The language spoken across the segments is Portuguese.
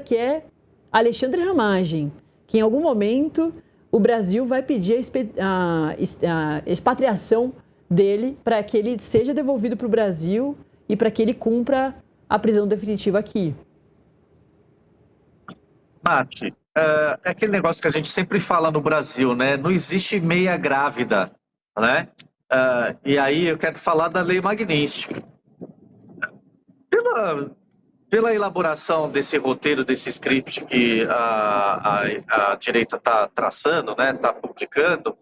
que é Alexandre Ramagem, que em algum momento o Brasil vai pedir a expatriação dele para que ele seja devolvido para o Brasil e para que ele cumpra a prisão definitiva aqui. Nath, é aquele negócio que a gente sempre fala no Brasil, né? Não existe meia grávida, né? E aí eu quero falar da Lei Magnitsky. Pela elaboração desse roteiro, desse script que a direita está traçando, né? Está publicando,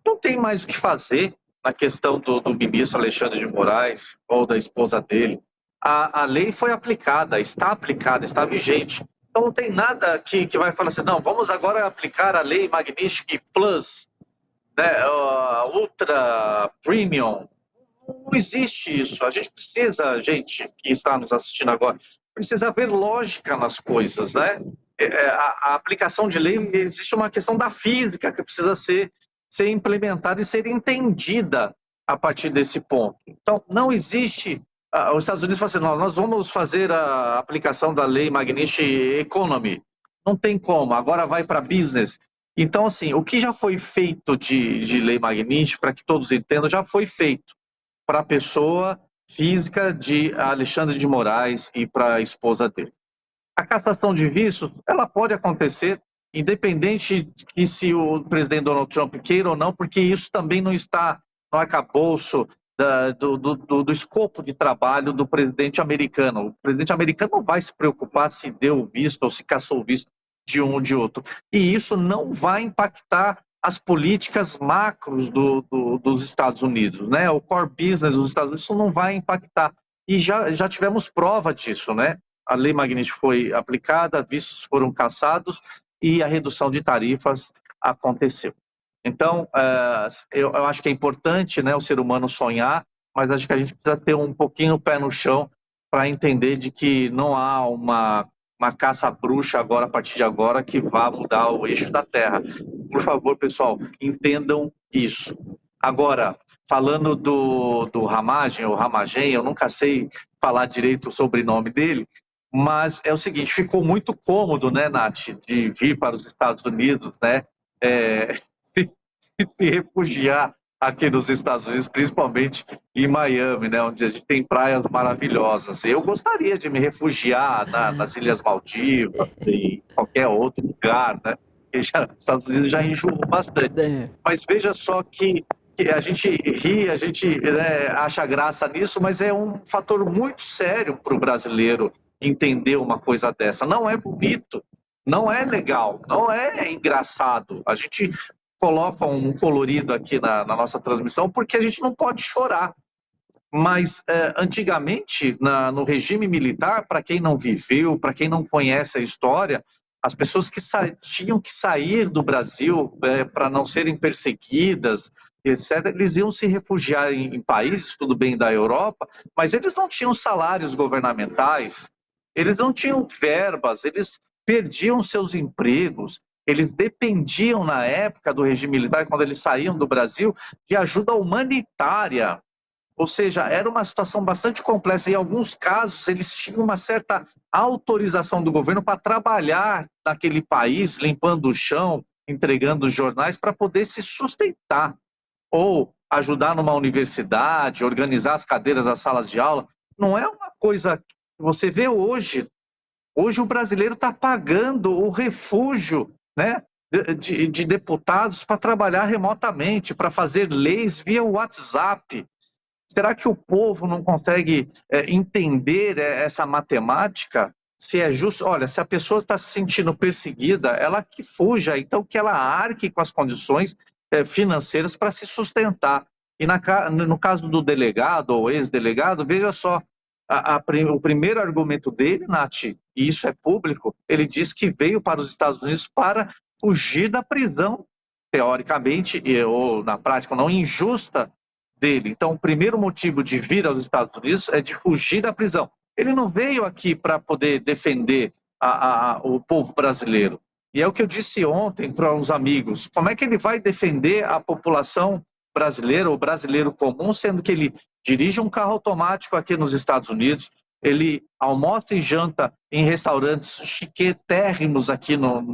não tem mais o que fazer na questão do ministro Alexandre de Moraes ou da esposa dele. A lei foi aplicada, está vigente. Então não tem nada que vai falar assim, não, vamos agora aplicar a lei Magnitsky Plus, né, Ultra Premium. Não existe isso. A gente precisa, gente que está nos assistindo agora, precisa ver lógica nas coisas, né? A aplicação de lei, existe uma questão da física que precisa ser implementada e ser entendida a partir desse ponto. Então, não existe... os Estados Unidos falam assim, nós vamos fazer a aplicação da lei Magnitsky Economy. Não tem como, agora vai para business. Então, assim, o que já foi feito de lei Magnitsky, para que todos entendam, já foi feito para a pessoa física de Alexandre de Moraes e para a esposa dele. A cassação de vistos, ela pode acontecer, independente de se o presidente Donald Trump queira ou não, porque isso também não está no arcabouço do escopo de trabalho do presidente americano. O presidente americano não vai se preocupar se deu visto ou se cassou o visto de um ou de outro. E isso não vai impactar as políticas macros dos Estados Unidos, né? O core business dos Estados Unidos, isso não vai impactar. E já tivemos prova disso, né? A lei Magnitsky foi aplicada, vistos foram cassados e a redução de tarifas aconteceu. Então, eu acho que é importante, né, o ser humano sonhar, mas acho que a gente precisa ter um pouquinho o pé no chão para entender de que não há uma caça bruxa agora, a partir de agora, que vá mudar o eixo da Terra. Por favor, pessoal, entendam isso. Agora, falando do Ramagem, ou Ramagem, eu nunca sei falar direito o sobrenome dele, mas é o seguinte, ficou muito cômodo, né, Nath, de vir para os Estados Unidos, né, se refugiar aqui nos Estados Unidos, principalmente em Miami, né, onde a gente tem praias maravilhosas. Eu gostaria de me refugiar nas Ilhas Maldivas e qualquer outro lugar, né? Os Estados Unidos já enjoou bastante. Mas veja só que a gente ri, a gente, né, acha graça nisso, mas é um fator muito sério para o brasileiro entender uma coisa dessa. Não é bonito, não é legal, não é engraçado. A gente coloca um colorido aqui na nossa transmissão porque a gente não pode chorar. Mas antigamente, no regime militar, para quem não viveu, para quem não conhece a história, as pessoas que tinham que sair do Brasil para não serem perseguidas, etc., eles iam se refugiar em países, tudo bem, da Europa, mas eles não tinham salários governamentais, eles não tinham verbas, eles perdiam seus empregos, eles dependiam, na época do regime militar, quando eles saíam do Brasil, de ajuda humanitária. Ou seja, era uma situação bastante complexa. Em alguns casos, eles tinham uma certa autorização do governo para trabalhar naquele país, limpando o chão, entregando os jornais, para poder se sustentar. Ou ajudar numa universidade, organizar as cadeiras, as salas de aula. Não é uma coisa que você vê hoje. Hoje o brasileiro está pagando o refúgio, né, de deputados para trabalhar remotamente, para fazer leis via WhatsApp. Será que o povo não consegue entender essa matemática? Se é justo, olha, se a pessoa está se sentindo perseguida, ela que fuja, então que ela arque com as condições financeiras para se sustentar. E no caso do delegado ou ex-delegado, veja só, o primeiro argumento dele, Nath, e isso é público, ele diz que veio para os Estados Unidos para fugir da prisão, teoricamente, ou na prática não, injusta dele. Então, o primeiro motivo de vir aos Estados Unidos é de fugir da prisão. Ele não veio aqui para poder defender o povo brasileiro. E é o que eu disse ontem para os amigos. Como é que ele vai defender a população brasileira, o brasileiro comum, sendo que ele dirige um carro automático aqui nos Estados Unidos, ele almoça e janta em restaurantes chiquetérrimos aqui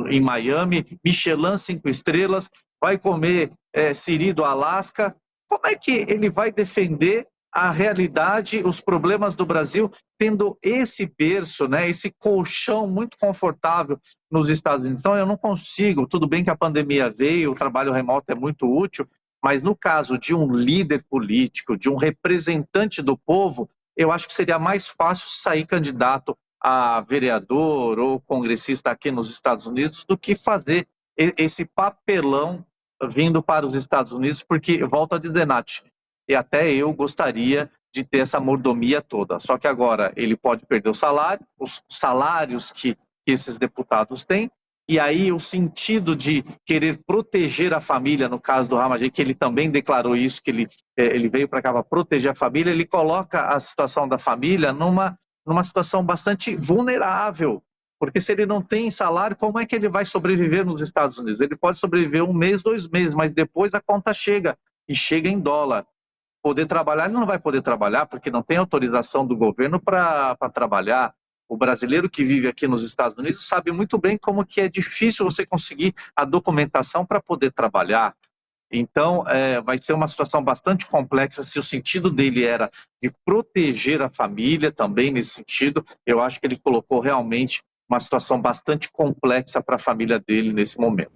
em Miami, Michelin 5 estrelas, vai comer siri do Alasca. Como é que ele vai defender a realidade, os problemas do Brasil, tendo esse berço, né, esse colchão muito confortável nos Estados Unidos? Então, eu não consigo. Tudo bem que a pandemia veio, o trabalho remoto é muito útil, mas no caso de um líder político, de um representante do povo, eu acho que seria mais fácil sair candidato a vereador ou congressista aqui nos Estados Unidos do que fazer esse papelão vindo para os Estados Unidos, porque, volto a dizer, Nath, e até eu gostaria de ter essa mordomia toda. Só que agora ele pode perder o salário, os salários que esses deputados têm, e aí o sentido de querer proteger a família, no caso do Ramagem, que ele também declarou isso, que ele veio para cá para proteger a família, ele coloca a situação da família numa situação bastante vulnerável, porque se ele não tem salário, como é que ele vai sobreviver nos Estados Unidos? Ele pode sobreviver 1 mês, 2 meses, mas depois a conta chega, e chega em dólar. Poder trabalhar, ele não vai poder trabalhar, porque não tem autorização do governo para trabalhar. O brasileiro que vive aqui nos Estados Unidos sabe muito bem como que é difícil você conseguir a documentação para poder trabalhar. Então, vai ser uma situação bastante complexa. Se o sentido dele era de proteger a família também nesse sentido, eu acho que ele colocou realmente uma situação bastante complexa para a família dele nesse momento.